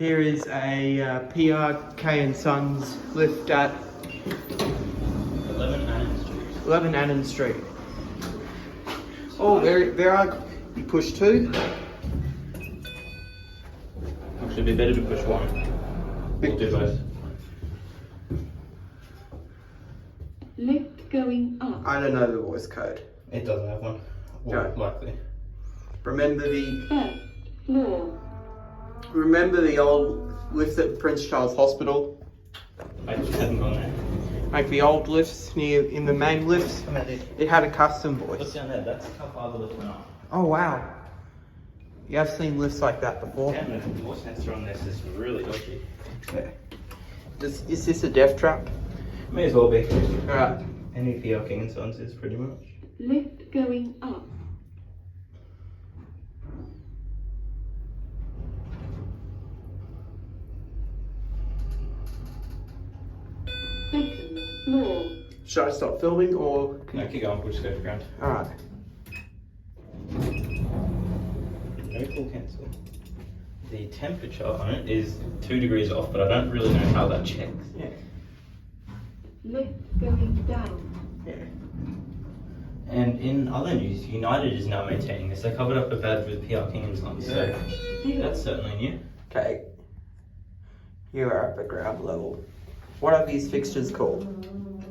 Here is a PRK and Sons lift at 11 Annand Street. 11 Annand Street. Oh, there are push two. Actually, it'd be better to push one. We'll do both. Lift going up. I don't know the voice code. It doesn't have one. Well, No. likely. Remember the First floor. old lift at Prince Charles Hospital? I just haven't gone there. Like the old lifts in the main lifts? Come out there. It had a custom What's voice. down there? That's how far the lift went up. Oh wow. You have seen lifts like that before? Yeah, the voice sensor on this is really dodgy. Yeah. Is this a death trap? May as well be. Alright. Any PR King and Sons is pretty much. Lift going up. Second floor. Should I stop filming or? No, keep going. We'll just go to ground. Alright. No call cancel. The temperature on it is 2 degrees off, but I don't really know how that checks. Yeah. Lift going down. Yeah. And in other news, United is now maintaining this. They covered up a bad with PR King and Sons, so that's certainly new. Okay. You are at the ground level. What are these fixtures called?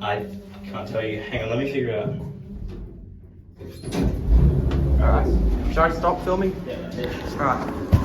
I can't tell you. Hang on, let me figure it out. Alright. Should I stop filming? Yeah, that's it. Alright.